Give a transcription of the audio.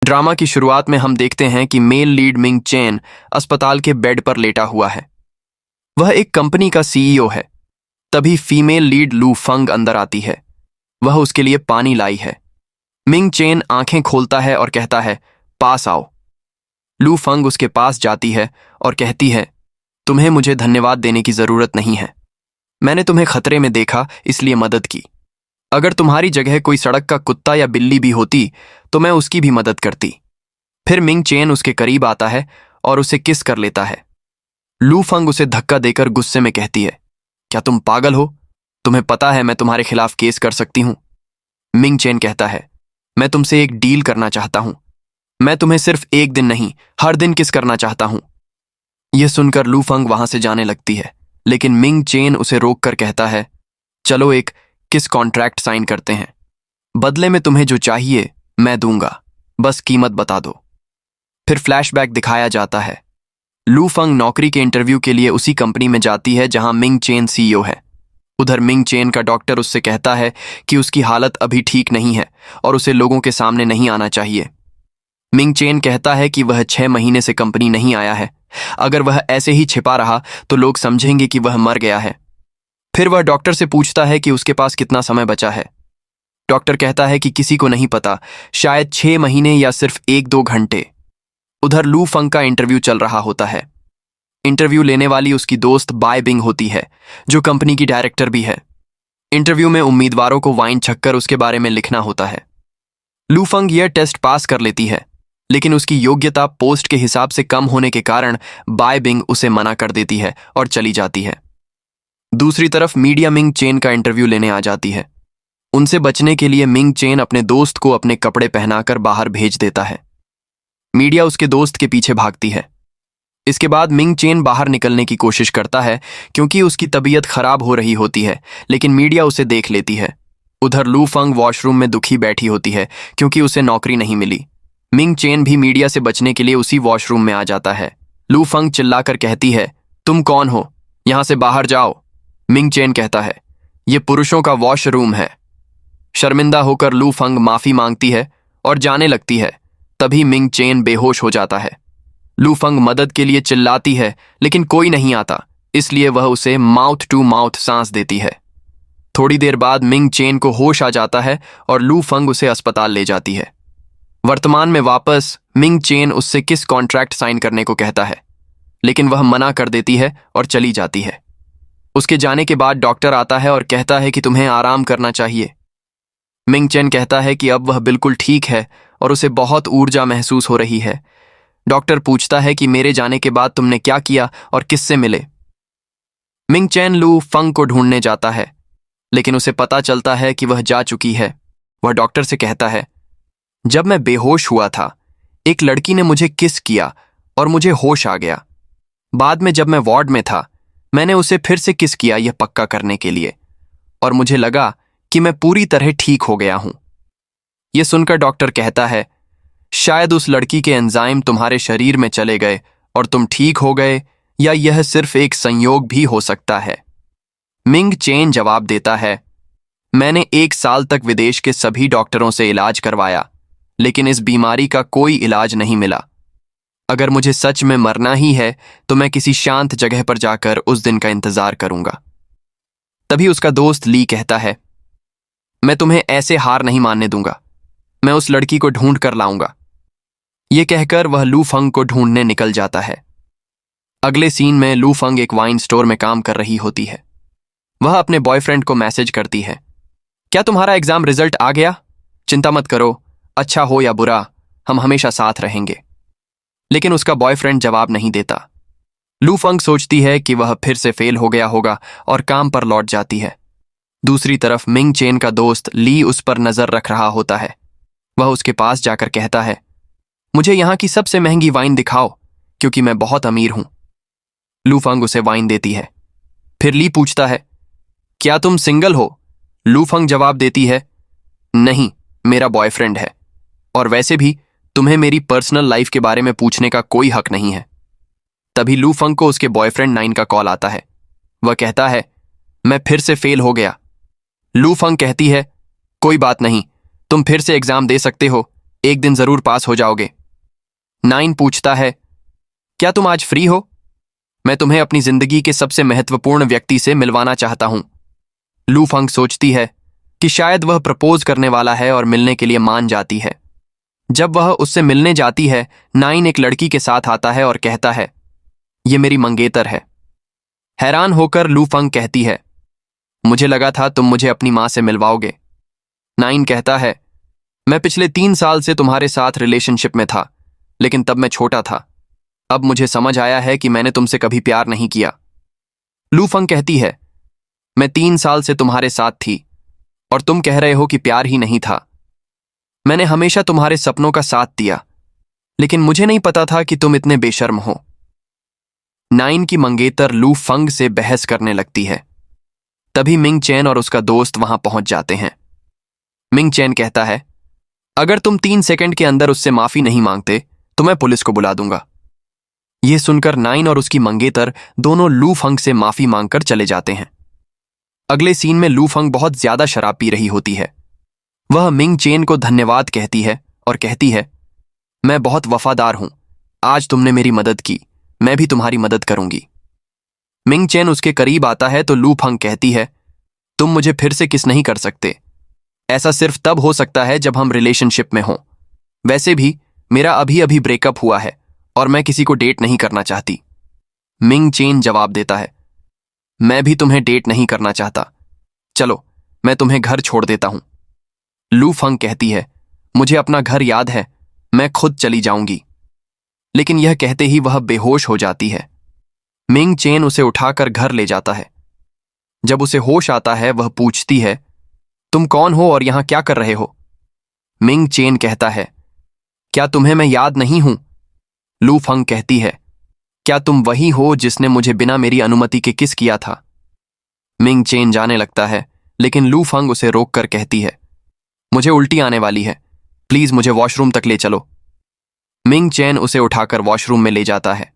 Drama की शुरुआत में हम देखते हैं कि मेल लीड मिंग चेन अस्पताल के बेड पर लेटा हुआ है। वह एक कंपनी का सीईओ है। तभी फीमेल लीड लू फंग अंदर आती है। वह उसके लिए पानी लाई है। मिंग चेन आंखें खोलता है और कहता है, पास आओ। लू फंग उसके पास जाती है और कहती है, तुम्हें मुझे धन्यवाद देने की जरूरत नहीं है। मैंने तुम्हें खतरे में देखा इसलिए मदद की। अगर तुम्हारी जगह कोई सड़क का कुत्ता या बिल्ली भी होती तो मैं उसकी भी मदद करती। फिर मिंग चेन उसके करीब आता है और उसे किस कर लेता है। लू फंग उसे धक्का देकर गुस्से में कहती है, क्या तुम पागल हो? तुम्हें पता है मैं तुम्हारे खिलाफ केस कर सकती हूं। मिंग चेन कहता है, मैं तुमसे एक डील करना चाहता हूं। मैं तुम्हें सिर्फ एक दिन नहीं, हर दिन किस करना चाहता हूं। यह सुनकर लू फंग वहां से जाने लगती है, लेकिन मिंग चेन उसे रोककर कहता है, चलो एक किस कॉन्ट्रैक्ट साइन करते हैं। बदले में तुम्हें जो चाहिए मैं दूंगा, बस कीमत बता दो। फिर फ्लैशबैक दिखाया जाता है। लू फंग नौकरी के इंटरव्यू के लिए उसी कंपनी में जाती है जहां मिंग चेन सीईओ है। उधर मिंग चेन का डॉक्टर उससे कहता है कि उसकी हालत अभी ठीक नहीं है और उसे लोगों के सामने नहीं आना चाहिए। मिंग चेन कहता है कि वह 6 महीने से कंपनी नहीं आया है। अगर वह ऐसे ही छिपा रहा तो लोग समझेंगे कि वह मर गया है। फिर वह डॉक्टर से पूछता है कि उसके पास कितना समय बचा है। डॉक्टर कहता है कि किसी को नहीं पता, शायद 6 महीने या सिर्फ 1-2 घंटे। उधर लू फंग का इंटरव्यू चल रहा होता है। इंटरव्यू लेने वाली उसकी दोस्त बाय बिंग होती है, जो कंपनी की डायरेक्टर भी है। इंटरव्यू में उम्मीदवारों को वाइन छककर उसके बारे में लिखना होता है। लू फंग यह टेस्ट पास कर लेती है, लेकिन उसकी योग्यता पोस्ट के हिसाब से कम होने के कारण बाय बिंग उसे मना कर देती है और चली जाती है। दूसरी तरफ मीडिया मिंग चेन का इंटरव्यू लेने आ जाती है। उनसे बचने के लिए मिंग चेन अपने दोस्त को अपने कपड़े पहनाकर बाहर भेज देता है। मीडिया उसके दोस्त के पीछे भागती है। इसके बाद मिंग चेन बाहर निकलने की कोशिश करता है क्योंकि उसकी तबीयत खराब हो रही होती है, लेकिन मीडिया उसे देख लेती है। उधर लू फंग वॉशरूम में दुखी बैठी होती है क्योंकि उसे नौकरी नहीं मिली। मिंग चेन भी मीडिया से बचने के लिए उसी वॉशरूम में आ जाता है। लू फंग चिल्लाकर कहती है, तुम कौन हो? यहां से बाहर जाओ। मिंग चेन कहता है, यह पुरुषों का वॉशरूम है। शर्मिंदा होकर लू फंग माफी मांगती है और जाने लगती है। तभी मिंग चेन बेहोश हो जाता है। लू फंग मदद के लिए चिल्लाती है, लेकिन कोई नहीं आता, इसलिए वह उसे माउथ टू माउथ सांस देती है। थोड़ी देर बाद मिंग चेन को होश आ जाता है और लू फंग उसे अस्पताल ले जाती है। वर्तमान में वापस मिंग चेन उससे किस कॉन्ट्रैक्ट साइन करने को कहता है, लेकिन वह मना कर देती है और चली जाती है। उसके जाने के बाद डॉक्टर आता है और कहता है कि तुम्हें आराम करना चाहिए। मिंग चेन कहता है कि अब वह बिल्कुल ठीक है और उसे बहुत ऊर्जा महसूस हो रही है। डॉक्टर पूछता है कि मेरे जाने के बाद तुमने क्या किया और किससे मिले। मिंग चेन लू फंग को ढूंढने जाता है, लेकिन उसे पता चलता है कि वह जा चुकी है। वह डॉक्टर से कहता है, जब मैं बेहोश हुआ था एक लड़की ने मुझे किस किया और मुझे होश आ गया। बाद में जब मैं वार्ड में था मैंने उसे फिर से किस किया यह पक्का करने के लिए, और मुझे लगा कि मैं पूरी तरह ठीक हो गया हूं। यह सुनकर डॉक्टर कहता है, शायद उस लड़की के एंजाइम तुम्हारे शरीर में चले गए और तुम ठीक हो गए, या यह सिर्फ एक संयोग भी हो सकता है। मिंग चेन जवाब देता है, मैंने 1 साल तक विदेश के सभी डॉक्टरों से इलाज करवाया, लेकिन इस बीमारी का कोई इलाज नहीं मिला। अगर मुझे सच में मरना ही है तो मैं किसी शांत जगह पर जाकर उस दिन का इंतजार करूंगा। तभी उसका दोस्त ली कहता है, मैं तुम्हें ऐसे हार नहीं मानने दूंगा, मैं उस लड़की को ढूंढ कर लाऊंगा। यह कहकर वह लू फंग को ढूंढने निकल जाता है। अगले सीन में लू फंग एक वाइन स्टोर में काम कर रही होती है। वह अपने बॉयफ्रेंड को मैसेज करती है, क्या तुम्हारा एग्जाम रिजल्ट आ गया? चिंता मत करो, अच्छा हो या बुरा हम हमेशा साथ रहेंगे। लेकिन उसका बॉयफ्रेंड जवाब नहीं देता। लू फंग सोचती है कि वह फिर से फेल हो गया होगा और काम पर लौट जाती है। दूसरी तरफ मिंग चेन का दोस्त ली उस पर नजर रख रहा होता है। वह उसके पास जाकर कहता है, मुझे यहां की सबसे महंगी वाइन दिखाओ क्योंकि मैं बहुत अमीर हूं। लू फंग उसे वाइन देती है। फिर ली पूछता है, क्या तुम सिंगल हो? लू फंग जवाब देती है, नहीं, मेरा बॉयफ्रेंड है, और वैसे भी तुम्हें मेरी पर्सनल लाइफ के बारे में पूछने का कोई हक नहीं है। तभी लू फंग को उसके बॉयफ्रेंड नाइन का कॉल आता है। वह कहता है, मैं फिर से फेल हो गया। लू फंग कहती है, कोई बात नहीं, तुम फिर से एग्जाम दे सकते हो, एक दिन जरूर पास हो जाओगे। 9 पूछता है, क्या तुम आज फ्री हो? मैं तुम्हें अपनी जिंदगी के सबसे महत्वपूर्ण व्यक्ति से मिलवाना चाहता हूं। लू फंग सोचती है कि शायद वह प्रपोज करने वाला है और मिलने के लिए मान जाती है। जब वह उससे मिलने जाती है, 9 एक लड़की के साथ आता है और कहता है, ये मेरी मंगेतर है। हैरान होकर लू फंग कहती है, मुझे लगा था तुम मुझे अपनी मां से मिलवाओगे। 9 कहता है, मैं पिछले 3 साल से तुम्हारे साथ रिलेशनशिप में था, लेकिन तब मैं छोटा था। अब मुझे समझ आया है कि मैंने तुमसे कभी प्यार नहीं किया। लू फंग कहती है, मैं 3 साल से तुम्हारे साथ थी और तुम कह रहे हो कि प्यार ही नहीं था। मैंने हमेशा तुम्हारे सपनों का साथ दिया, लेकिन मुझे नहीं पता था कि तुम इतने बेशर्म हो। 9 की मंगेतर लू फंग से बहस करने लगती है। तभी मिंग चैन और उसका दोस्त वहां पहुंच जाते हैं। मिंग चैन कहता है, अगर तुम 3 सेकंड के अंदर उससे माफी नहीं मांगते तो मैं पुलिस को बुला दूंगा। यह सुनकर 9 और उसकी मंगेतर दोनों लू फंग से माफी मांगकर चले जाते हैं। अगले सीन में लू फंग बहुत ज्यादा शराब पी रही होती है। वह मिंग चेन को धन्यवाद कहती है और कहती है, मैं बहुत वफादार हूं, आज तुमने मेरी मदद की, मैं भी तुम्हारी मदद करूंगी। मिंग चेन उसके करीब आता है तो लू फंग कहती है, तुम मुझे फिर से किस नहीं कर सकते। ऐसा सिर्फ तब हो सकता है जब हम रिलेशनशिप में हों। वैसे भी मेरा अभी अभी ब्रेकअप हुआ है और मैं किसी को डेट नहीं करना चाहती। मिंग चेन जवाब देता है, मैं भी तुम्हें डेट नहीं करना चाहता। चलो, मैं तुम्हें घर छोड़ देता हूं। लू फंग कहती है, मुझे अपना घर याद है, मैं खुद चली जाऊंगी। लेकिन यह कहते ही वह बेहोश हो जाती है। मिंग चेन उसे उठाकर घर ले जाता है। जब उसे होश आता है, वह पूछती है, तुम कौन हो और यहां क्या कर रहे हो? मिंग चेन कहता है, क्या तुम्हें मैं याद नहीं हूं? लू फंग कहती है, क्या तुम वही हो जिसने मुझे बिना मेरी अनुमति के किस किया था? मिंग चेन जाने लगता है, लेकिन लू फंग उसे रोककर कहती है, मुझे उल्टी आने वाली है, प्लीज मुझे वॉशरूम तक ले चलो। मिंग चेन उसे उठाकर वॉशरूम में ले जाता है।